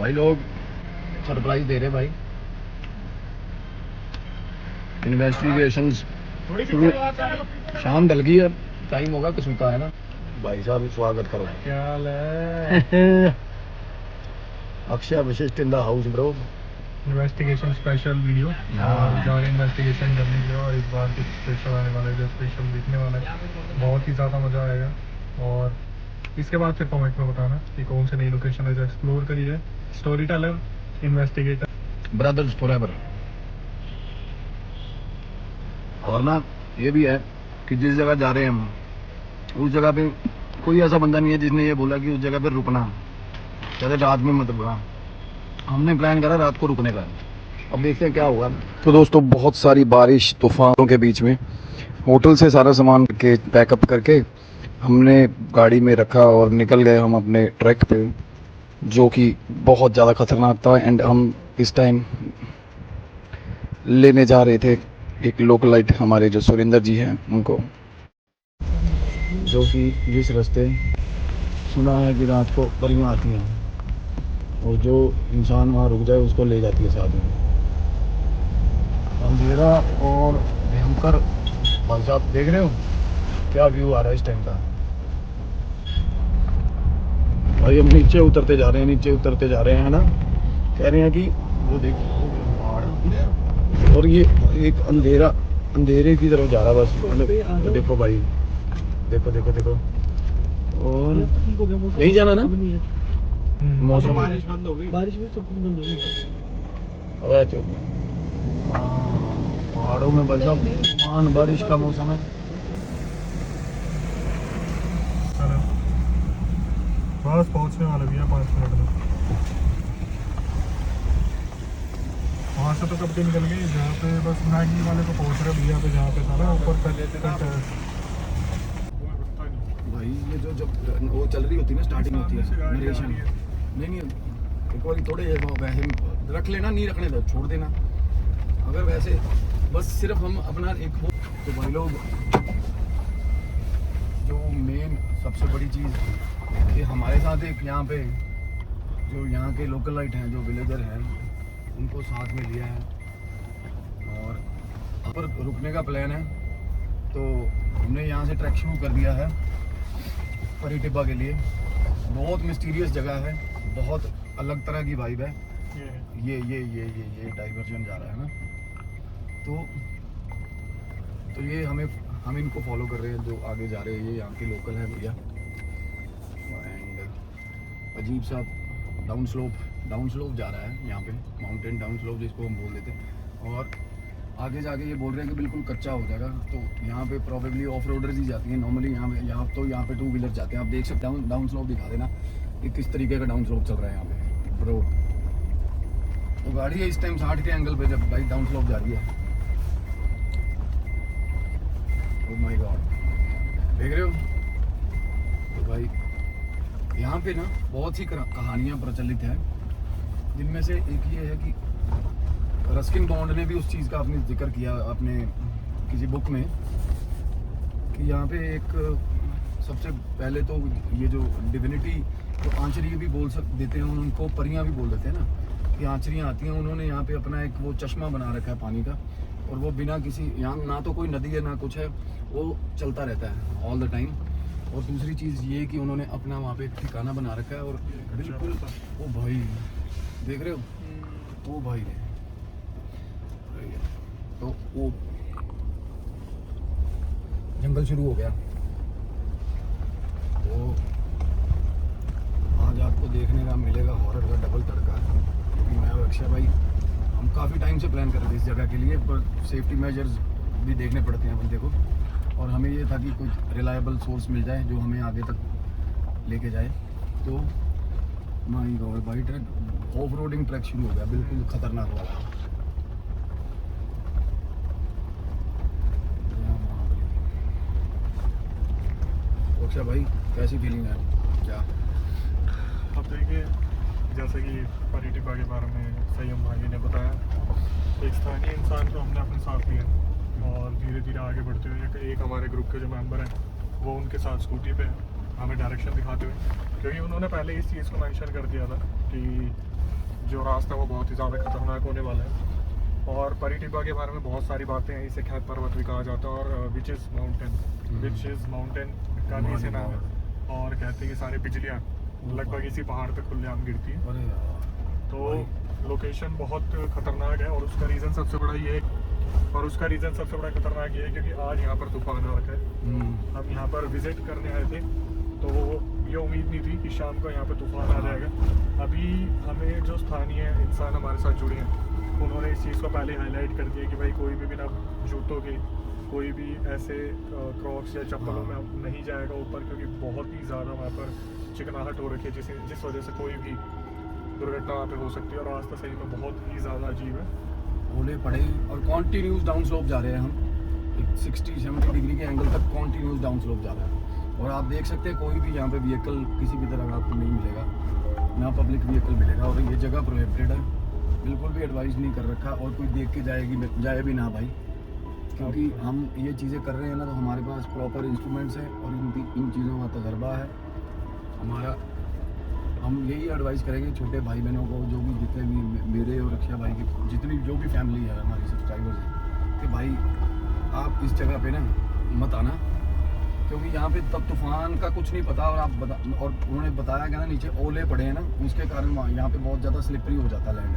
भाई लोग सरप्राइज दे रहे भाई। इन्वेस्टिगेशन शुरू, शाम ढल गई है, टाइम होगा किस्म का है ना। भाई साहब स्वागत करो। क्या हाल है? अक्षय विशिष्ट in the house bro. Investigation special video और जॉइन इन्वेस्टिगेशन करने के लिए, और इस बार कुछ स्पेशल आने वाला है, जो स्पेशल दिखने वाला है, बहुत ही ज़्यादा मज़ा आएगा। और इसके बाद फिर कमेंट में बताना कि कौन सी नई लोकेशन है जो एक्सप्लोर करी है। Story teller, investigator, brothers forever. और ना ये भी है कि जिस जगह जा रहे हैं हम, उस जगह पे कोई ऐसा बंदा नहीं है जिसने ये बोला कि उस जगह पे रुकना, जैसे रात में मत रुकना। हमने प्लान करा रात को रुकने का, अब देखते हैं क्या होगा। तो दोस्तों बहुत सारी बारिश तूफानों के बीच में होटल से सारा सामान के पैकअप करके हमने गाड़ी में रखा और निकल गए हम अपने ट्रैक पे, जो कि बहुत ज़्यादा खतरनाक था। एंड हम इस टाइम लेने जा रहे थे एक लोकलाइट हमारे जो सुरेंद्र जी हैं उनको, जो कि जिस रास्ते सुना है कि रात को परियां आती हैं और जो इंसान वहाँ रुक जाए उसको ले जाती है साथ में। अंधेरा और भयंकर। भाई साहब देख रहे हो क्या व्यू आ रहा है इस टाइम का। भाई हम नीचे उतरते जा रहे हैं, नीचे उतरते जा रहे हैं ना। कह रहे हैं कि वो देखो पहाड़, और ये एक अंधेरे की तरफ जा रहा है बस। देखो भाई, देखो देखो देखो। और नहीं जाना ना, मौसम बारिश बंद हो गई, बारिश भी तो बंद हो गई। पहाड़ों में बसा तूफान बारिश का मौसम है। बस पहुंचने वाला भी है 5 मिनट में। वहाँ से तो कब के निकल गए, जहाँ पे बस मैगी वाले को पहुँच रहे भैया पे, जहाँ पे था ना ऊपर भाई ये जो जब वो चल रही होती है ना, स्टार्टिंग होती है नरेशन, नहीं एक बार थोड़े वैसे रख लेना, नहीं रखने दो छोड़ देना। अगर वैसे बस सिर्फ हम अपना एक हो तो भाई लोग, जो मेन सबसे बड़ी चीज़ कि हमारे साथ एक यहाँ पे जो यहाँ के लोकलाइट हैं, जो विलेजर हैं, उनको साथ में लिया है और यहाँ पर रुकने का प्लान है। तो हमने यहाँ से ट्रैक शुरू कर दिया है परी टिब्बा के लिए। बहुत मिस्टीरियस जगह है, बहुत अलग तरह की वाइब है। ये डाइवर्जन जा रहा है ना, तो ये हम इनको फॉलो कर रहे हैं जो आगे जा रहे हैं। ये यहाँ के लोकल हैं भैया। एंड अजीब सा डाउन स्लोप जा रहा है यहाँ पे, माउंटेन डाउन स्लोप जिसको हम बोल देते हैं। और आगे जाके ये बोल रहे हैं कि बिल्कुल कच्चा हो जाएगा। तो यहाँ पे प्रॉबेबली ऑफ रोडर्स ही जाती हैं नॉर्मली। यहाँ पे 2 व्हीलर जाते हैं। आप देख सकते हैं डाउन स्लोप दिखा देना कि किस तरीके का डाउन स्लोप चल रहा है यहाँ पे रोड। तो गाड़ी है इस टाइम 60 के एंगल पे जब बाइक डाउन स्लोप जा रही है। ओह माय गॉड, देख रहे हो। तो भाई यहाँ पे ना बहुत सी कहानियाँ प्रचलित हैं, जिनमें से एक ये है कि रस्किन बॉन्ड ने भी उस चीज़ का अपने जिक्र किया अपने किसी बुक में, कि यहाँ पे एक सबसे पहले तो ये जो डिविनिटी, जो आंचरी भी बोल देते हैं उनको परियां भी बोल देते हैं ना, कि आंचरियाँ आती हैं। उन्होंने यहाँ पे अपना एक वो चश्मा बना रखा है पानी का, और वो बिना किसी, यहाँ ना तो कोई नदी है ना कुछ है, वो चलता रहता है ऑल द टाइम। और दूसरी चीज़ ये कि उन्होंने अपना वहाँ पे एक ठिकाना बना रखा है। और बिल्कुल ओ भाई देख रहे हो, ओ भाई तो वो जंगल शुरू हो गया। तो आज आपको देखने का मिलेगा हॉरर का डबल तड़का, क्योंकि मैं और अक्षय भाई हम काफ़ी टाइम से प्लान कर रहे थे इस जगह के लिए, पर सेफ्टी मेजर्स भी देखने पड़ते हैं बंदे को। और हमें ये था कि कोई रिलायबल सोर्स मिल जाए जो हमें आगे तक लेके जाए। तो माय गॉड भाई, ट्रैक ऑफ रोडिंग ट्रैक शुरू हो गया, बिल्कुल खतरनाक वाला। अक्षय भाई कैसी फीलिंग है क्या? अब देखिए, जैसे कि परी टिब्बा के बारे में सय्यम भाई ने बताया, एक स्थानीय इंसान को हमने अपने साथ लिया और धीरे धीरे आगे बढ़ते हुए एक हमारे ग्रुप के जो मेंबर हैं वो उनके साथ स्कूटी पे हमें डायरेक्शन दिखाते हुए, क्योंकि उन्होंने पहले इस चीज़ को मेंशन कर दिया था कि जो रास्ता है वो बहुत ही ज़्यादा खतरनाक होने वाला है। और परिटिबा के बारे में बहुत सारी बातें हैं, इसे खैत पर्वत भी कहा जाता है, और विच इज़ माउंटेन का से नाम है। और कहते हैं कि सारी बिजलियाँ लगभग इसी पहाड़ पे खुलेआम गिरती हैं। अरे यार तो लोकेशन बहुत खतरनाक है, और उसका रीज़न सबसे बड़ा ये है, खतरनाक ये है क्योंकि आज यहाँ पर तूफान आ रखा है। हम यहाँ पर विजिट करने आए थे, तो ये उम्मीद नहीं थी कि शाम को यहाँ पे तूफान आ जाएगा। अभी हमें जो स्थानीय इंसान हमारे साथ जुड़े हैं, उन्होंने इस चीज़ को पहले हाईलाइट कर दिया कि भाई कोई भी बिना जूतों के, कोई भी ऐसे क्रॉक्स या चप्पलों में अब नहीं जाएगा ऊपर, क्योंकि बहुत ही ज़्यादा वहाँ पर चिकनाहट हो रखी है, जिस वजह से कोई भी दुर्घटना वहाँ पे हो सकती है। और रास्ता सही में बहुत ही ज़्यादा अजीब है। ओले पड़े और कॉन्टीन्यूस डाउन स्लोप जा रहे हैं हम, एक 60-70 डिग्री के एंगल तक कॉन्टीन्यूस डाउन स्लोप जा रहा है। और आप देख सकते हैं कोई भी यहाँ पे व्हीकल किसी भी तरह का आपको नहीं मिलेगा, ना पब्लिक व्हीकल मिलेगा। और ये जगह प्रोहिबिटेड है, बिल्कुल भी एडवाइस नहीं कर रखा। और कोई देख के जाए भी ना भाई, क्योंकि हम ये चीज़ें कर रहे हैं ना, तो हमारे पास प्रॉपर इंस्ट्रूमेंट्स हैं और इन चीज़ों का तजर्बा है हमारा। हम यही एडवाइस करेंगे छोटे भाई बहनों को, जो भी जितने भी मेरे और रक्षा भाई की जितनी जो भी फैमिली है हमारी सब्सक्राइबर्स हैं, कि भाई आप इस जगह पे ना मत आना, क्योंकि यहाँ पे तब तूफान का कुछ नहीं पता। और और उन्होंने बताया कि ना नीचे ओले पड़े हैं ना, उसके कारण यहाँ पे बहुत ज़्यादा स्लिपरी हो जाता है लैंड,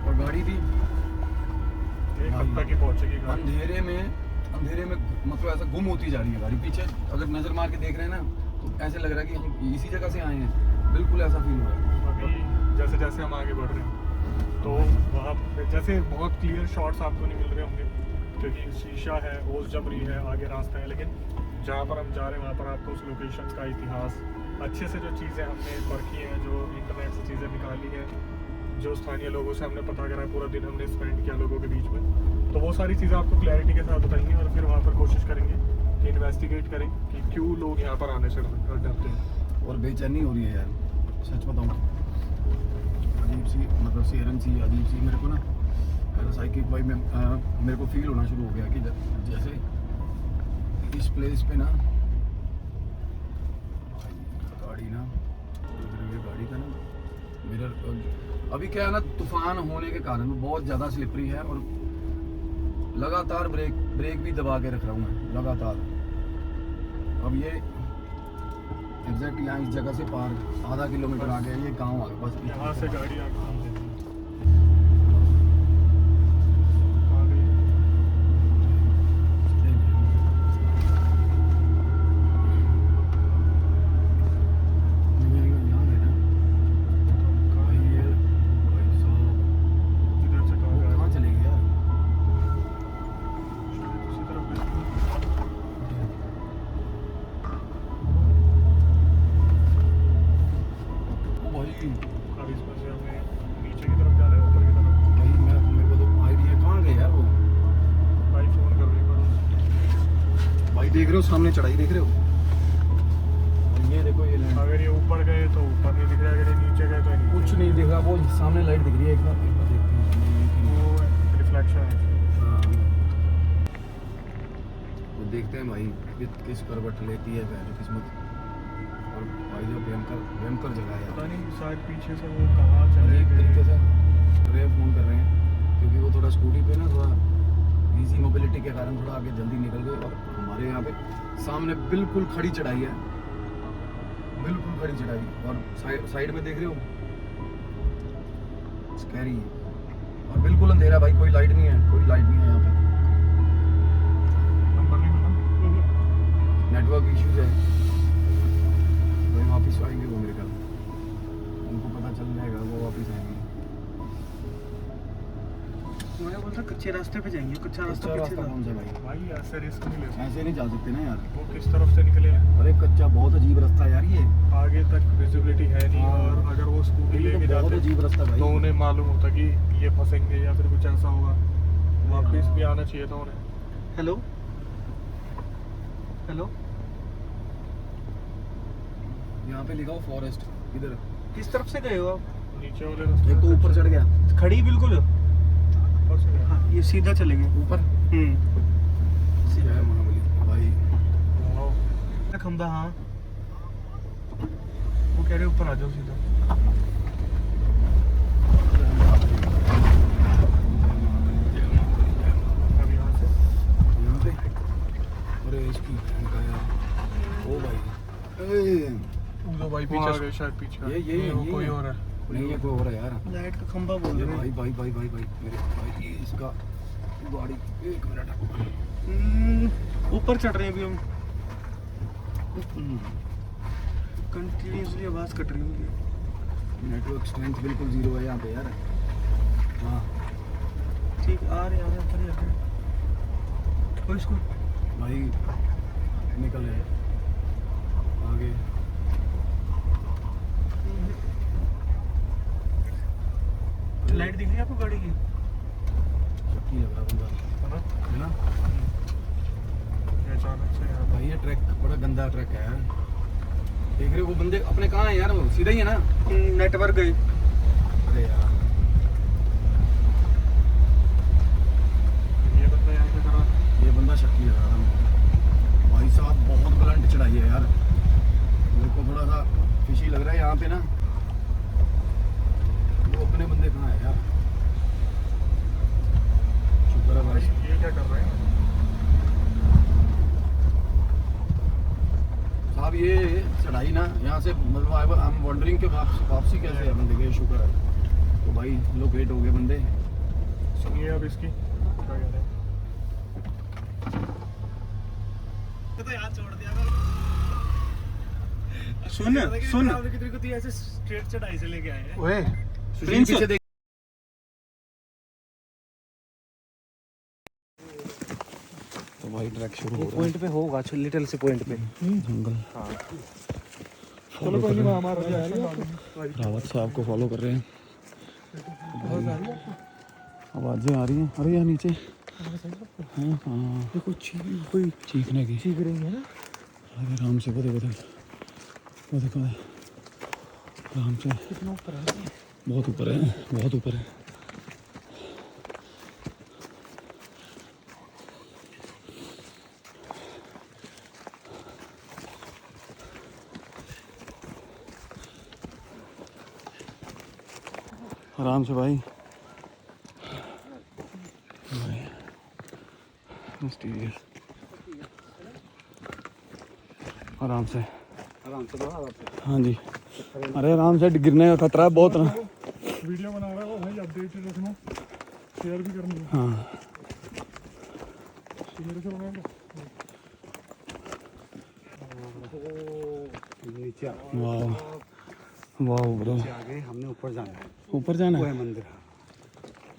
और गाड़ी भी एक हद तक ही पहुँचेगी। अंधेरे में मतलब ऐसा गुम होती जा रही है गाड़ी। पीछे अगर नज़र मार के देख रहे हैं ना, तो ऐसे लग रहा है कि हम इसी जगह से आए हैं, बिल्कुल ऐसा फील हो रहा है। अभी जैसे जैसे हम आगे बढ़ रहे हैं, तो वहाँ जैसे बहुत क्लियर शॉट्स आपको नहीं मिल रहे होंगे, क्योंकि शीशा है, ओस जबरी है, आगे रास्ता है। लेकिन जहाँ पर हम जा रहे हैं वहाँ पर आपको उस लोकेशन का इतिहास अच्छे से, जो चीज़ें हमने परखी हैं, जो इंटरनेट से चीज़ें निकाली हैं, जो स्थानीय लोगों से हमने पता करा, पूरा दिन हमने स्पेंड किया लोगों के बीच में, तो वो सारी चीज़ें आपको क्लैरिटी के साथ बताएंगे। और फिर वहाँ पर कोशिश करेंगे कि इन्वेस्टिगेट करें कि क्यों लोग यहाँ पर आने से डरते हैं। और बेचैनी हो रही है यार, सच बताऊँ, अजीब सी मतलब सेरन सी अजीब सी मेरे को ना साइकिक भाई में मेरे को फील होना शुरू हो गया कि जैसे इस प्लेस पे ना गाड़ी का ना मिरर, अभी क्या है ना, तूफान होने के कारण बहुत ज़्यादा स्लिपरी है, और लगातार ब्रेक भी दबा के रख रहा हूँ मैं लगातार। अब ये एग्जैक्ट यहाँ इस जगह से पार आधा किलोमीटर आ गया, ये गांव आ गया बस। यहाँ से गाड़ी आ गई। देख रहे हो सामने चढ़ाई देख रहे हो, ये देखो ये लाइन। अगर ये ऊपर गए तो ऊपर नहीं दिख रहा, अगर ये नीचे गए तो नीचे। कुछ नहीं दिख रहा, वो सामने लाइट दिख रही है, एक बार देखते हैं, वो रिफ्लेक्शन है। हाँ, वो देखते हैं भाई किस करवट लेती है किस्मत। और भाई जो भयंकर जगह है, पता नहीं शायद पीछे से वो कहाँ चले एक तरीके से रे फोन कर रहे हैं, क्योंकि वो थोड़ा स्कूटी पे ना थोड़ा इजी मोबिलिटी के कारण थोड़ा आगे जल्दी निकल गए। और हमारे यहाँ पे सामने बिल्कुल खड़ी चढ़ाई है, बिल्कुल खड़ी चढ़ाई, और साइड में देख रहे हो स्कैरी है, और बिल्कुल अंधेरा भाई, कोई लाइट नहीं है यहाँ पे। नंबर नहीं मिला, नेटवर्क इश्यूज है, वही वापस आएंगे वो मेरे ख्याल, उनको पता चल जाएगा, वो वापस आएंगे। मैंने बोला कच्चे रास्ते पे जाएंगे, कच्चा रास्ता कौन सा भाई? भाई ऐसे रिस्क नहीं ले सकते। ऐसे नहीं जा सकते ना यार। वो किस तरफ से निकले हैं? अरे कच्चा बहुत अजीब रास्ता है यार ये, आगे तक विजिबिलिटी है नहीं। हाँ। और अगर वो स्कूटी लेके बहुत जाते अजीब रास्ता भाई। तो उन्हें मालूम होता कि ये फंसेंगे या फिर कुछ ऐसा होगा, वापस भी आना चाहिए था उन्हें। हेलो हेलो, यहाँ पे लिखा हो फॉरेस्ट, इधर किस तरफ से गए हो आप? नीचे वाले रास्ते एक तो ऊपर चढ़ गया, खड़ी बिल्कुल। ऊपर से गया। हाँ, ये सीधा चलेंगे ऊपर सीधा है महाबली भाई। वाह। खंबा। हाँ वो कह रहे ऊपर आ जाओ सीधा। वो आ पीछे गए शायद पीछे। ये वो कोई और है। नहीं है, कोई और है यार। लाइट का खंभा बोल ये रहे हैं। भाई मेरे भाई, ये इसका गाड़ी, एक मिनट। ऊपर चढ़ रहे हैं अभी हम। कंटिन्यूसली आवाज कट रही है। नेटवर्क स्ट्रेंथ बिल्कुल जीरो है यहाँ पे यार। हाँ ठीक आ रहे हैं ऊपर ही आ रहे हैं। और इसको भाई निकल रहे हैं आगे। लाइट दिख रही है आपको गाड़ी की? शक्की लग रहा बंदा है ना ये अचानक से यहाँ भाई। ये ट्रैक बड़ा गंदा ट्रैक है यार। देख रहे हो वो बंदे अपने कहाँ है यार? वो सीधा ही है ना? नेटवर्क गए। अरे यार ये बंदा यहाँ पे खड़ा। ये बंदा शक्की लग रहा था भाई साहब। बहुत ब्लंट चढ़ाई है यार। मेरे को थोड़ा सा फिशी लग रहा है यहाँ पे ना। वो अपने बंदे कहाँ है यार? शुक्र है भाई। ये क्या कर रहे हैं? साहब ये चढ़ाई ना यहाँ से, मतलब आई एम वंडरिंग के वापसी कैसे है बंदे के। शुक्र है तो भाई लोकेट हो गए बंदे। सुनिए अब इसकी क्या कहते हैं। सुन ऐसे स्ट्रेट चढ़ाई से लेके आए हैं। ओए प्रिंस। पीछे देख। तो भाई ट्रैक शुरू हो रहा है। पॉइंट पे होगा, लिटिल से पॉइंट पे। जंगल। चलो कोई नहीं, हमारा रावत साहब को फॉलो कर रहे हैं। आवाजें आ रही हैं। अरे यहाँ नीचे हाँ हाँ कोई चीखने की। चीख रही है ना। अरे आराम से, वो देखो वो देखो आराम से। कितना ऊपर है? बहुत ऊपर है, बहुत ऊपर है। आराम से भाई। मिस्टीरियस। आराम से हाँ जी। अरे आराम से, गिरने का खतरा है बहुत ना। वीडियो बना रहा है वो भाई, अपडेटेड रखना, शेयर भी करनी है। हाँ मेरे से बनाएगा। वाह वाह ब्रो। आगे हमने ऊपर जाना है। ऊपर जाना वो है? है मंदिर।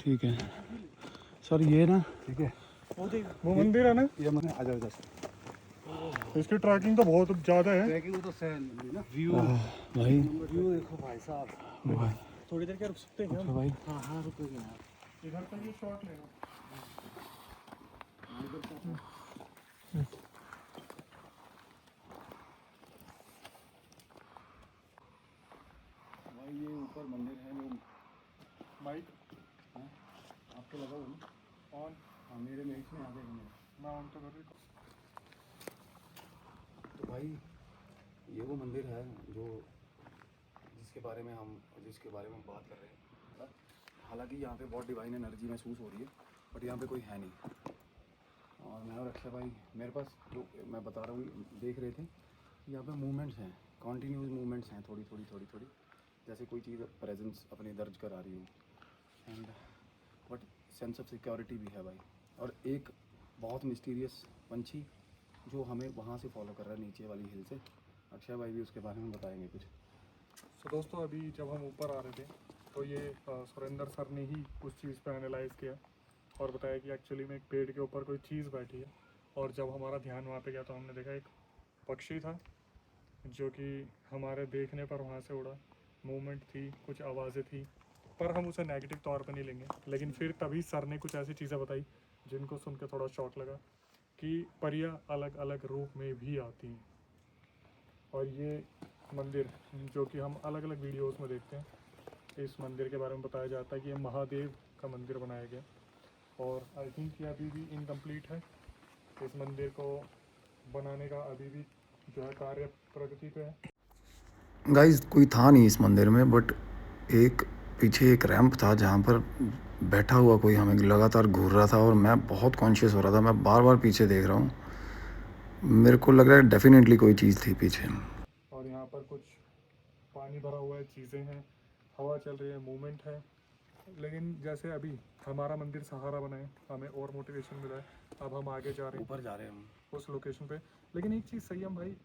ठीक है सर। ये ना ठीक है, वो मंदिर है ना, ये मंदिर आ जाओ इधर से। इसकी ट्रैकिंग तो बहुत ज़्यादा है। ट्रैकिंग तो सहन ना। व्यू भाई व्यू देखो भाई साहब। भाई। थोड़ी देर क्या रुक सकते हैं अच्छा भाई हाँ हाँ रुकेंगे यहाँ। इधर का ये शॉट लेना। भाई ये ऊपर मंदिर है वो। माइक आपको लगा वो ऑन। हाँ मेरे में इसमें आ जाएगा मेरे। मैं ऑन तो कर रही हूँ। तो भाई ये वो मंदिर है जो जिसके बारे में हम बात कर रहे हैं। हालांकि यहाँ पे बहुत डिवाइन एनर्जी महसूस हो रही है, बट यहाँ पे कोई है नहीं। और मैं और अक्षय भाई, मेरे पास जो मैं बता रहा हूँ, देख रहे थे यहाँ पे मूवमेंट्स हैं, कॉन्टीन्यूस मूवमेंट्स हैं, थोड़ी थोड़ी जैसे कोई चीज़ प्रेजेंस अपनी दर्ज करा रही हो। And but sense of security भी है भाई। और एक बहुत मिस्टीरियस पंछी जो हमें वहाँ से फॉलो कर रहा है, नीचे वाली हिल से। अक्षय भाई भी उसके बारे में बताएंगे कुछ। तो दोस्तों अभी जब हम ऊपर आ रहे थे तो ये सुरेंद्र सर ने ही उस चीज़ पे एनालाइज किया और बताया कि एक्चुअली में एक पेड़ के ऊपर कोई चीज़ बैठी है। और जब हमारा ध्यान वहाँ पे गया तो हमने देखा एक पक्षी था जो कि हमारे देखने पर वहाँ से उड़ा। मूवमेंट थी, कुछ आवाज़ें थी, पर हम उसे नेगेटिव तौर पर नहीं लेंगे। लेकिन फिर तभी सर ने कुछ ऐसी चीज़ें बताई जिनको सुन के थोड़ा शौक लगा कि परियां अलग अलग रूप में भी आती हैं। और ये मंदिर जो कि हम अलग अलग वीडियोस में देखते हैं, इस मंदिर के बारे में बताया जाता है कि ये महादेव का मंदिर बनाया गया। और आई थिंक ये अभी भी इनकम्प्लीट है। इस मंदिर को बनाने का अभी भी जो है कार्य प्रगति पे है। गाइस कोई था नहीं इस मंदिर में, बट एक पीछे एक रैंप था जहाँ पर बैठा हुआ कोई हमें लगातार घूर रहा था। और मैं बहुत कॉन्शियस हो रहा था, मैं बार बार पीछे देख रहा हूँ। मेरे को लग रहा है डेफिनेटली कोई चीज़ थी पीछे। और यहाँ पर कुछ भरा हुआ है, चीज़ें हैं, हवा चल रही है, मूवमेंट है। लेकिन जैसे अभी हमारा मंदिर सहारा बना है, हमें और मोटिवेशन मिला है, अब हम आगे जा रहे हैं ऊपर जा रहे हैं हम। उस लोकेशन पे। लेकिन एक चीज़ संयम भाई,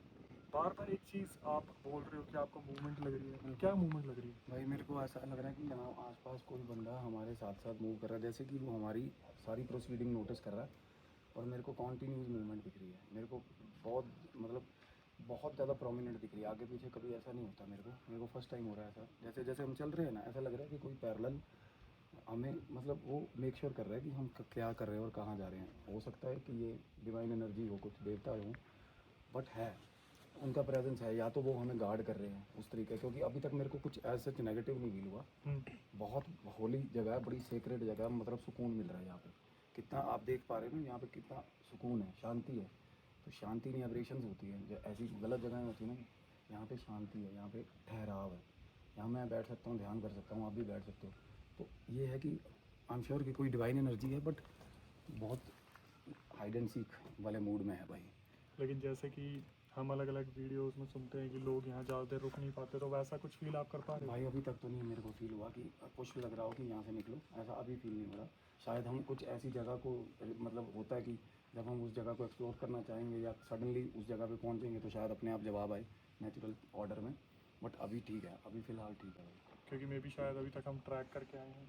बार बार एक चीज़ आप बोल रहे हो कि आपको मूवमेंट लग रही है, क्या मूवमेंट लग रही है? भाई मेरे को ऐसा लग रहा है कि यहाँ आसपास कोई बंदा हमारे साथ साथ मूव कर रहा है, जैसे कि वो हमारी सारी प्रोसीडिंग नोटिस कर रहा है। और मेरे को कॉन्टीन्यूस मूवमेंट दिख रही है, मेरे को बहुत मतलब बहुत ज़्यादा प्रोमिनेंट दिख रही है। आगे पीछे कभी ऐसा नहीं होता मेरे को फर्स्ट टाइम हो रहा है ऐसा। जैसे जैसे हम चल रहे हैं ना, ऐसा लग रहा है कि कोई पैरेलल हमें मतलब वो मेक श्योर कर रहा है कि हम क्या कर रहे हैं और कहाँ जा रहे हैं। हो सकता है कि ये डिवाइन एनर्जी हो, कुछ देवता हो, बट है, उनका प्रेजेंस है, या तो वो हमें गार्ड कर रहे हैं उस तरीके। क्योंकि अभी तक मेरे को कुछ ऐसा सच नेगेटिव नहीं फील हुआ। बहुत होली जगह है, बड़ी सेक्रेट जगह है, मतलब सुकून मिल रहा है यहाँ पे। कितना आप देख पा रहे हो ना यहाँ पे, कितना सुकून है, शांति है। तो शांति नहीं, एब्रेशंस होती है जो ऐसी गलत जगह होती है ना, यहाँ पे शांति है, यहाँ पे ठहराव है। यहाँ मैं बैठ सकता हूँ, ध्यान कर सकता हूँ, आप भी बैठ सकते हो। तो ये है कि आई एम श्योर कि कोई डिवाइन एनर्जी है, बट बहुत हाइड एंड सीक वाले मूड में है भाई। लेकिन जैसे कि हम अलग अलग वीडियोस में सुनते हैं कि लोग यहाँ ज़्यादा देर रुक नहीं पाते, तो वैसा कुछ फील आप कर पा रहे हो? भाई अभी तक तो नहीं मेरे को फील हुआ कि पुश लग रहा हो कि यहाँ से निकलो, ऐसा अभी फील नहीं हो रहा। शायद हम कुछ ऐसी जगह को, मतलब होता है कि जब हम उस जगह को एक्सप्लोर करना चाहेंगे या सडनली उस जगह पे पहुँचेंगे तो शायद अपने आप जवाब आए नेचुरल ऑर्डर में। बट अभी ठीक है, अभी फ़िलहाल ठीक है भाई। क्योंकि मे भी शायद अभी तक हम ट्रैक करके आए हैं।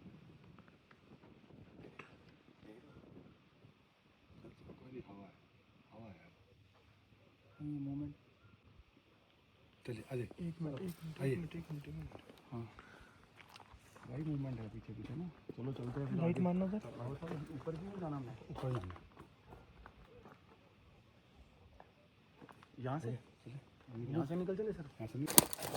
कोई नहीं, हवा है, हवा है मोमेंट। चलिए अजय, एक मिनट एक मिनट आइए। एक मिनट एक मिनट एक मिनट। हाँ भाई, मूवमेंट है पीछे पीछे ना। चलो चलते हैं फिर लाइट आगे। मारना सर। आओ सर, ऊपर क्यों जाना हमने? ऊपर जाना यहाँ से, चले यहाँ से निकल चले सर, यहाँ से निकल।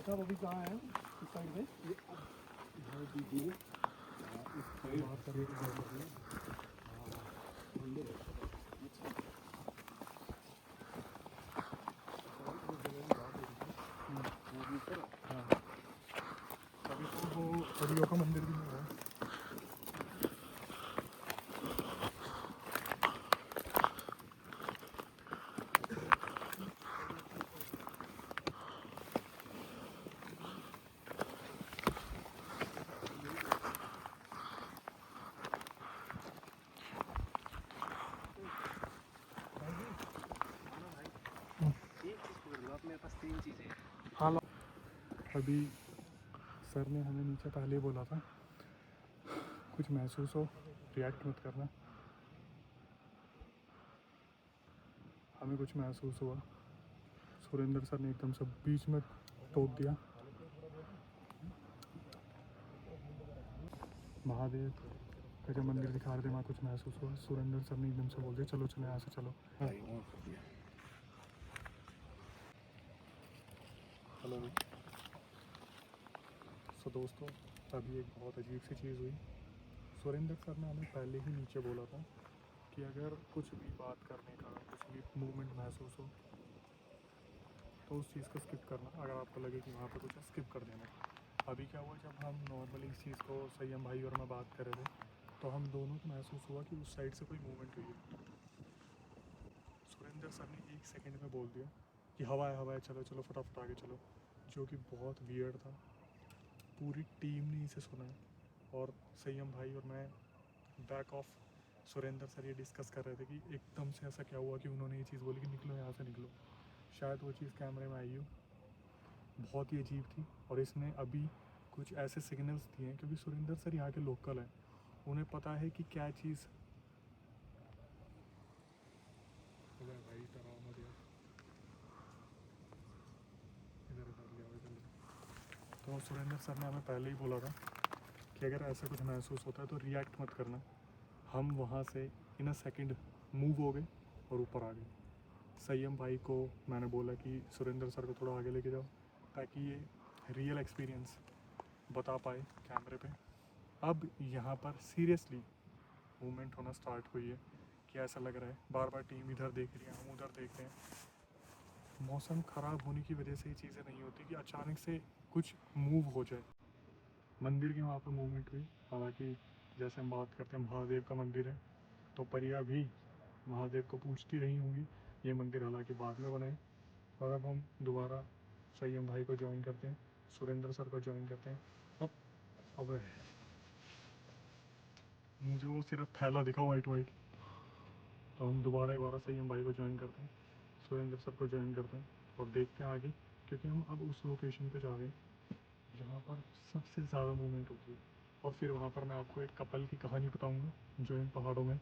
साहब अभी कहाँ है, इस साइड में? अभी तो वो परियों का मंदिर भी नहीं है। मेरे पास 3 चीज़ें। हाँ, अभी सर ने हमें नीचे पहले ही बोला था कुछ महसूस हो रिएक्ट मत करना। हमें कुछ महसूस हुआ, सुरेंद्र सर ने एकदम से बीच में टोक दिया। महादेव का जब मंदिर दिखा रहे थे वहाँ कुछ महसूस हुआ, सुरेंद्र सर ने एकदम से बोल दिया चलो चलो यहाँ से चलो। हेलो सो दोस्तों, अभी एक बहुत अजीब सी चीज़ हुई। सुरेंद्र सर ने हमें पहले ही नीचे बोला था कि अगर कुछ भी बात करने का, कुछ भी मूवमेंट महसूस हो तो उस चीज़ को स्किप करना। अगर आपको लगे कि वहाँ पर कुछ है, स्किप कर देना। अभी क्या हुआ, जब हम नॉर्मली इस चीज़ को संयम भाई और मैं बात कर रहे थे तो हम दोनों को महसूस हुआ कि उस साइड से कोई मूवमेंट हुई है। सुरेंद्र सर ने 1 सेकंड में बोल दिया कि हवा है चलो चलो फटाफट आगे चलो, जो कि बहुत वियर्ड था। पूरी टीम ने इसे सुना है और संयम भाई और मैं बैक ऑफ सुरेंद्र सर ये डिस्कस कर रहे थे कि एकदम से ऐसा क्या हुआ कि उन्होंने ये चीज़ बोली कि निकलो यहाँ से निकलो। शायद वो चीज़ कैमरे में आई हो, बहुत ही अजीब थी। और इसने अभी कुछ ऐसे सिग्नल्स दिए हैं, क्योंकि सुरेंद्र सर यहाँ के लोकल हैं, उन्हें पता है कि क्या चीज़। भाई डराओ मत यार, इधर इधर ले आओ, इधर ले आओ। तो सुरेंद्र सर ने हमें पहले ही बोला था कि अगर ऐसा कुछ महसूस होता है तो रिएक्ट मत करना। हम वहाँ से इन अ सेकंड मूव हो गए और ऊपर आ गए। संयम भाई को मैंने बोला कि सुरेंद्र सर को थोड़ा आगे लेके जाओ ताकि ये रियल एक्सपीरियंस बता पाए कैमरे पे। अब यहाँ पर सीरियसली मूवमेंट होना स्टार्ट हुई है कि ऐसा लग रहा है बार बार टीम इधर देख रही है, हम उधर देख रहे हैं। मौसम ख़राब होने की वजह से ये चीज़ें नहीं होती कि अचानक से कुछ मूव हो जाए। मंदिर की वहाँ पर मूवमेंट हुई, हालांकि जैसे हम बात करते हैं महादेव का मंदिर है, तो परिया भी महादेव को पूछती रही होंगी। ये मंदिर हालांकि बाद में बना है। और अब हम दोबारा संयम भाई को ज्वाइन करते हैं, सुरेंद्र सर को ज्वाइन करते हैं। अब मुझे वो सिर्फ थैला दिखा वाइट वाइट, तो हम दोबारा संयम भाई को ज्वाइन करते हैं, सुरेंद्र सर को ज्वाइन करते हैं और देखते हैं आगे, क्योंकि हम अब उस लोकेशन पे जा रहे हैं जहाँ पर सबसे ज़्यादा मूवमेंट होती है। और फिर वहाँ पर मैं आपको एक कपल की कहानी बताऊँगा जो इन पहाड़ों में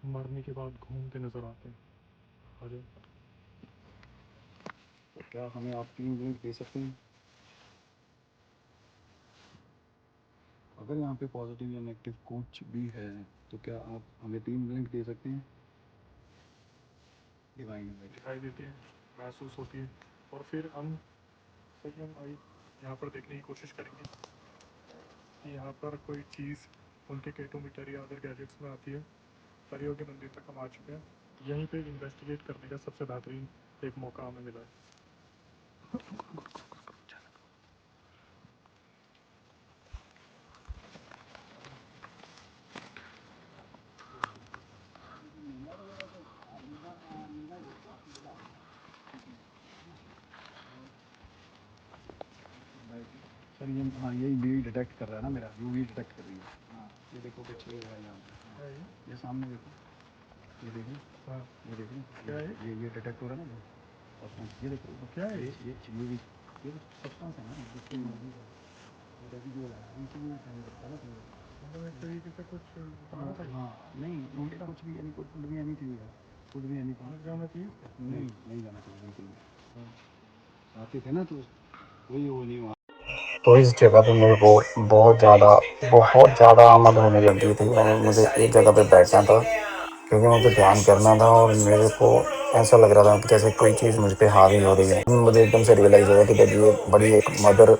मरने के बाद घूमते नज़र आते हैं। अरे तो क्या हमें आप 3 मिनट दे सकते हैं? अगर यहाँ पे पॉजिटिव या नेगेटिव कुछ भी है तो क्या आप हमें 3 मिनट दे सकते हैं? डिवाइन में दिखाई देती है, महसूस होती है। और फिर हम संयम भाई यहाँ पर देखने की कोशिश करेंगे कि यहाँ पर कोई चीज़ उनके केटोमीटर या अदर गैजेट्स में आती है। परियों के मंदिर तक हम आ चुके हैं, यहीं पे इन्वेस्टिगेट करने का सबसे बेहतरीन एक मौका हमें मिला है। सर ये हाँ यही वी डिटेक्ट कर रहा है ना, मेरा यूवी डिटेक्ट कर रही है। हाँ ये देखो कुछ है यहाँ पे, ये सामने देखो, ये देखो, हाँ ये देखो, क्या है ये डिटेक्ट हो रहा है ना सब्सटेंस, ये देखो क्या है ये यूवी, ये सब्सटेंस है ना जिसके रेसिड्यूल है, इनसे भी साइन करता है ना फिंगर। मतलब एक तरीके से कुछ हाँ नहीं कुछ भी यानी कुछ भी एनीथिंग है, कुछ भी एनीथिंग जाना चाहिए। नहीं जाना चाहिए बिल्कुल भी। आते थे ना तो वही वो नहीं वहाँ। तो इस जगह पे मेरे को बहुत ज़्यादा आमद होने लगी थी। मुझे एक जगह पे बैठना था क्योंकि मुझे ध्यान करना था और मेरे को ऐसा लग रहा था कि जैसे कोई चीज़ मुझ पे हावी हो रही है। मुझे एकदम से रियलाइज़ हुआ कि जब ये बड़ी एक मदर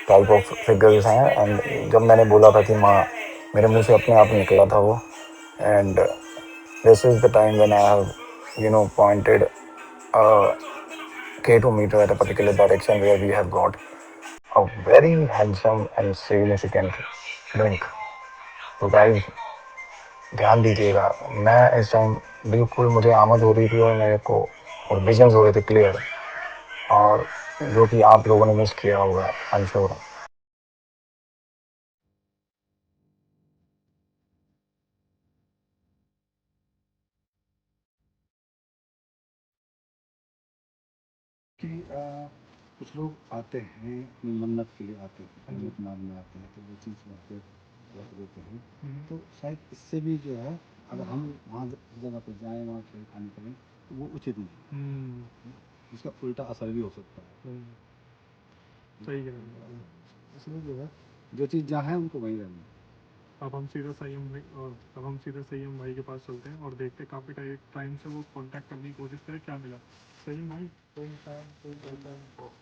टाइप ऑफ फिगर्स हैं। एंड जब मैंने बोला था कि माँ, मेरे मुंह से अपने आप निकला था वो। And this is the time when I have pointed K2 meter at a particular direction where we have got a very handsome and significant drink. तो गाइस ध्यान दीजिएगा, मैं इस टाइम बिल्कुल मुझे आमद हो रही थी और मेरे को और विजन्स हो रहे थे क्लियर, और जो कि आप लोगों ने मिस किया होगा आई एम श्योर। कि कुछ लोग आते हैं मन्नत के लिए आते हैं, मन्नत मांगने आते हैं, तो वो चीज़ वहाँ पे रख देते हैं। तो शायद इससे भी जो है अगर हम वहाँ जगह पे जाएँ, वहाँ खेल खाने करें तो वो उचित नहीं, इसका उल्टा असर भी हो सकता है। सही कह रहे हैं। इसलिए जो है जो चीज़ जहाँ है उनको वहीं रहना। अब हम सीधा संयम भाई के पास चलते हैं और देखते हैं काफ़ी टाइम से वो कांटेक्ट करने की कोशिश करें, क्या मिला। संयम भाई कोई इंसान कोई पहचान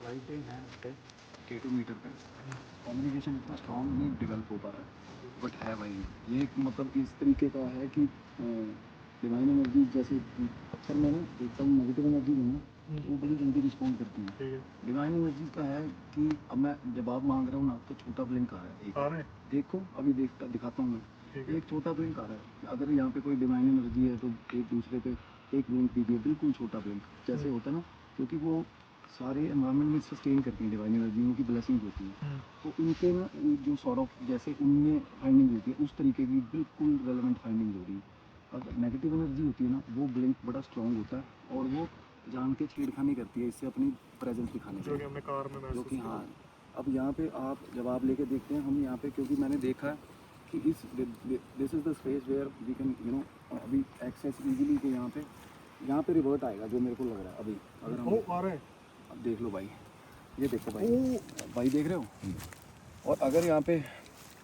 राइटिंग है पे K2 मीटर पे कम्युनिकेशन इतना स्ट्रॉन्ग नहीं डेवलप हो पा रहा है, बट है भाई ये एक मतलब इस तरीके का है कि डिवाइन एनर्जी जैसे अक्सर मैं ना देखता हूँ नेगेटिव एनर्जी में ना वो बड़ी जल्दी रिस्पॉन्ड करती है। ठीक है, डिवाइन एनर्जी का है कि अब मैं जब आप मांग रहा हूँ ना तो छोटा ब्लिंक आ रहा है एक, आ रहे हैं। देखो अभी दिखाता हूँ ठीक मैं, है। एक छोटा ब्लिंक आ रहा है। अगर यहाँ पे कोई डिवाइन एनर्जी है तो एक दूसरे पे एक ब्लिंक दीजिए, बिल्कुल छोटा ब्लिंक जैसे होता है ना, क्योंकि वो सारे एनवायरनमेंट में सस्टेन करती हैं डिवाइन एनर्जी, उनकी ब्लेसिंग होती है। तो उनके ना जो सॉर्ट ऑफ जैसे उनमें फाइंडिंग होती है उस तरीके की बिल्कुल रेलेवेंट फाइंडिंग हो रही है। अगर नेगेटिव एनर्जी होती है ना वो ब्लिंक बड़ा स्ट्रॉन्ग होता है और वो जान के छेड़खानी करती है इससे अपनी प्रेजेंस दिखाने जो कि के, हमने कार में जो महसूस कि किया। हाँ अब यहाँ पे आप जब आप लेके देखते हैं हम यहाँ पे, क्योंकि मैंने देखा है कि this is the space where we can अभी एक्सेस इजीली के यहाँ पे रिवर्ट आएगा जो मेरे को लग रहा है अभी। अगर हम आ रहे हैं। अब देख लो भाई, ये देखो भाई देख रहे हो। और अगर यहाँ पे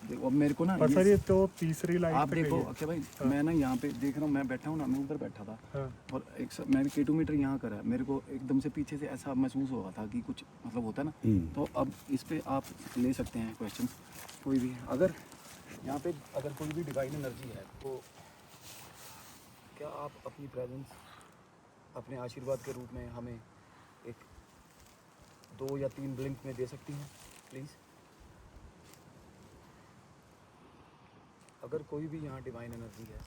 देखो अब मेरे को ना पर सर ये तो तीसरी लाइन आप देखो अक्षय भाई, मैं ना यहाँ पे देख रहा हूँ, मैं बैठा हूँ ना, मैं उधर बैठा था। हाँ। और मैंने K2 मीटर यहाँ करा है, मेरे को एकदम से पीछे से ऐसा महसूस हुआ था कि कुछ मतलब होता है ना। तो अब इस पे आप ले सकते हैं क्वेश्चन कोई भी, अगर यहाँ पे अगर कोई भी डिवाइन एनर्जी है तो क्या आप अपनी प्रेजेंस अपने आशीर्वाद के रूप में हमें एक 2 या 3 ब्लिंक में दे सकती हैं प्लीज़? अगर कोई भी यहाँ डिवाइन एनर्जी है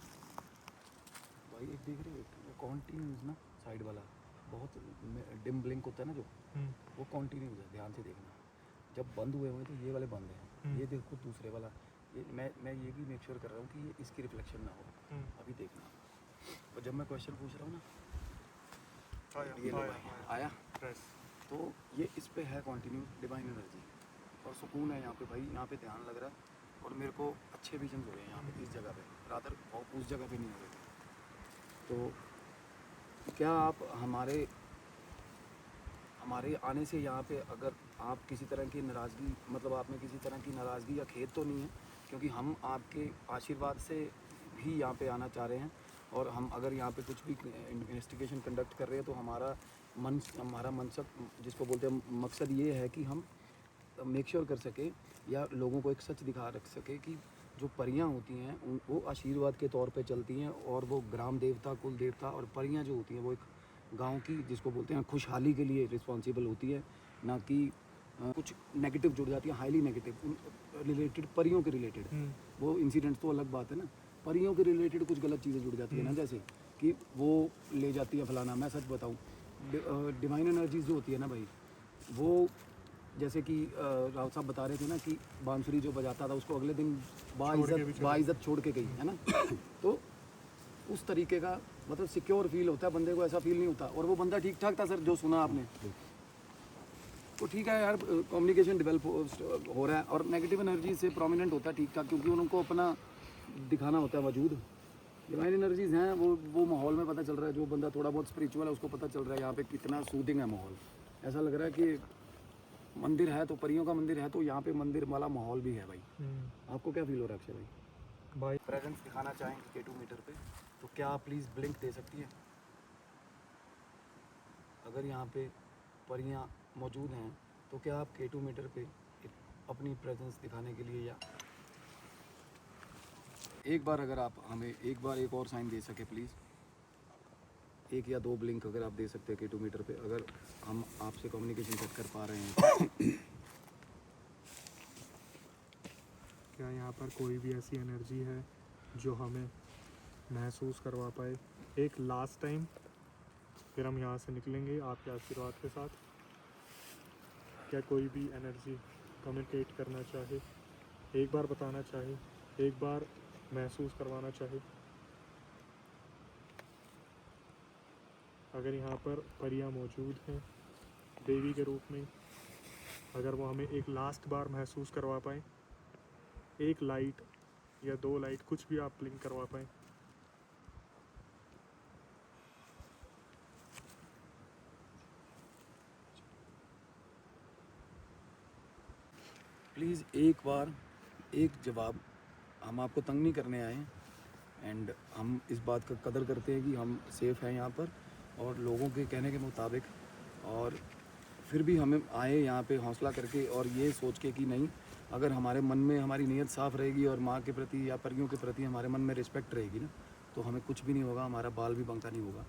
भाई, एक देख रहे हो कॉन्टीन्यूस ना, साइड वाला बहुत डिम ब्लिंक होता है ना जो, वो कॉन्टीन्यूस है, ध्यान से देखना। जब बंद हुए हुए तो ये वाले बंद हैं, ये देखो दूसरे वाला, ये मैं ये भी मेक श्योर कर रहा हूँ कि ये इसकी रिफ्लेक्शन ना हो। अभी देखना, और जब मैं क्वेश्चन पूछ रहा हूँ ना, ये लो भाई, आया तो ये इस पे है कॉन्टीन्यूस डिवाइन एनर्जी और सुकून है यहाँ पे भाई, यहाँ पे ध्यान लग रहा है और मेरे को अच्छे विजन हो रहे हैं यहाँ पे इस जगह पे, रादर उस जगह पे नहीं हो रहे। तो क्या आप हमारे आने से यहाँ पे, अगर आप किसी तरह की नाराज़गी, मतलब आप में किसी तरह की नाराज़गी या खेद तो नहीं है, क्योंकि हम आपके आशीर्वाद से भी यहाँ पे आना चाह रहे हैं, और हम अगर यहाँ पे कुछ भी इन्वेस्टिगेशन कंडक्ट कर रहे हैं तो हमारा मनसक, जिसको बोलते हैं मकसद, ये है कि हम मेक श्योर कर सके या लोगों को एक सच दिखा रख सके कि जो परियां होती हैं वो आशीर्वाद के तौर पे चलती हैं, और वो ग्राम देवता, कुल देवता, और परियां जो होती हैं वो एक गांव की, जिसको बोलते हैं खुशहाली के लिए रिस्पॉन्सिबल होती है, ना कि कुछ नेगेटिव जुड़ जाती है, हाईली नेगेटिव रिलेटेड, परियों के रिलेटेड। वो इंसिडेंट तो अलग बात है ना, परियों के रिलेटेड कुछ गलत चीज़ें जुड़ जाती है ना, जैसे कि वो ले जाती है फलाना। मैं सच बताऊँ, डिवाइन एनर्जीज जो होती है ना भाई, वो जैसे कि राव साहब बता रहे थे ना कि बांसुरी जो बजाता था उसको अगले दिन बाइज्जत छोड़ के गई है ना, तो उस तरीके का मतलब सिक्योर फील होता है बंदे को, ऐसा फील नहीं होता। और वो बंदा ठीक ठाक था सर, जो सुना आपने, तो ठीक है यार, कम्युनिकेशन डेवलप हो रहा है, और नेगेटिव एनर्जी से प्रोमिनेंट होता है ठीक ठाक, क्योंकि उनको अपना दिखाना होता है वजूद। डिवाइन एनर्जीज हैं, वो माहौल में पता चल रहा है, जो बंदा थोड़ा बहुत स्पिरिचुअल है उसको पता चल रहा है यहाँ पे कितना सूदिंग है माहौल। ऐसा लग रहा है कि मंदिर है तो, परियों का मंदिर है तो यहाँ पे मंदिर वाला माहौल भी है भाई। आपको क्या फील हो रहा है अक्षय भाई? प्रेजेंस दिखाना चाहेंगे K2 मीटर पे, तो क्या आप प्लीज़ ब्लिंक दे सकती है? अगर यहाँ पे परियां मौजूद हैं तो क्या आप K2 मीटर पे अपनी प्रेजेंस दिखाने के लिए, या एक बार अगर आप हमें एक बार एक और साइन दे सके प्लीज़, 1 या 2 ब्लिंक अगर आप दे सकते हैं K2 मीटर पे, अगर हम आपसे कम्युनिकेशन सेट कर पा रहे हैं। क्या यहाँ पर कोई भी ऐसी एनर्जी है जो हमें महसूस करवा पाए एक लास्ट टाइम, फिर हम यहाँ से निकलेंगे आपके आशीर्वाद के साथ? क्या कोई भी एनर्जी कम्युनिकेट करना चाहे, एक बार बताना चाहे, एक बार महसूस करवाना चाहे? अगर यहाँ पर परियां मौजूद हैं देवी के रूप में, अगर वो हमें एक लास्ट बार महसूस करवा पाएँ, एक लाइट या 2 लाइट, कुछ भी आप ब्लिंक करवा पाएँ। प्लीज़ एक बार एक जवाब, हम आपको तंग नहीं करने आए हैं, एंड हम इस बात का कदर करते हैं कि हम सेफ़ हैं यहाँ पर और लोगों के कहने के मुताबिक, और फिर भी हमें आए यहाँ पे हौसला करके और ये सोच के कि नहीं, अगर हमारे मन में हमारी नीयत साफ़ रहेगी और माँ के प्रति या परियों के प्रति हमारे मन में रिस्पेक्ट रहेगी ना, तो हमें कुछ भी नहीं होगा, हमारा बाल भी बंका नहीं होगा।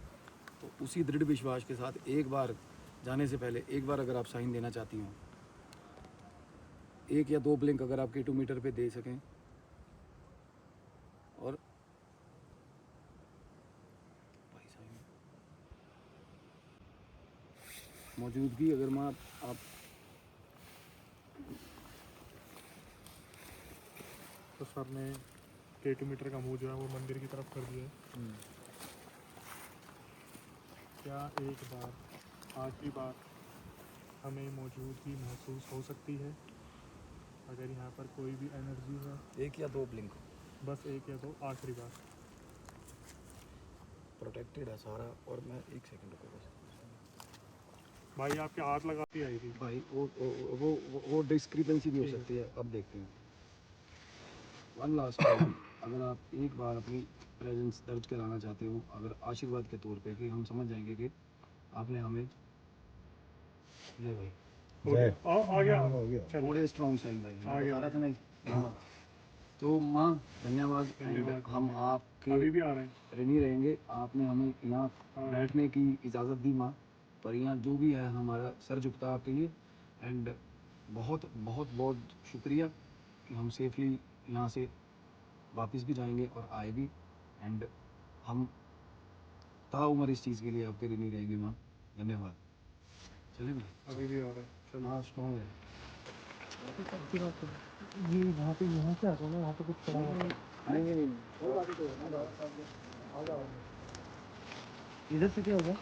तो उसी दृढ़ विश्वास के साथ एक बार जाने से पहले एक बार अगर आप साइन देना चाहती हो, 1 या 2 ब्लिंक अगर आप K2 मीटर पे दे सकें, और भाई साहब मौजूदगी अगर माँ आप तो सर ने K2 मीटर का मुंह जो है वो मंदिर की तरफ कर दिया है। क्या एक बार, आखिरी बार हमें मौजूदगी महसूस हो सकती है? अगर यहाँ पर कोई भी एनर्जी है, 1 या 2 ब्लिंक, बस 1 या 2 आखिरी बार। प्रोटेक्टेड है सारा। और मैं 1 सेकंड रुको बस भाई, आपके हाथ लगाती आई थी भाई, वो डिस्क्रिपेंसी भी हो सकती है, अब देखते हैं। वन लास्ट टाइम, अगर आप एक बार अपनी प्रेजेंस दर्ज कराना चाहते हो, अगर आशीर्वाद के तौर पे, कि हम समझ जाएंगे कि आपने हमें, ये भाई आ गया थोड़े स्ट्रॉन्ग साइन भाई, आ गया। बता रहा था नहीं। तो माँ धन्यवाद, and हम आप के अभी भी आ रहे हैं। ऋणी रहेंगे। आपने हमें यहाँ बैठने की इजाज़त दी माँ, पर यहाँ जो भी है हमारा सर झुकता आपके लिए। एंड बहुत बहुत बहुत शुक्रिया कि हम सेफली यहाँ से वापस भी जाएंगे और आए भी। एंड हम ताउम्र इस चीज़ के लिए आपके ऋणी रहेंगे माँ। धन्यवाद। चलिए भाई, अभी भी आ रहे हैं। चलो। हाँ स्ट्रॉन्ग है। ये यहाँ से आता हूँ ना, यहाँ पे कुछ पड़ा हुआ है। नहीं, इधर से क्या होगा?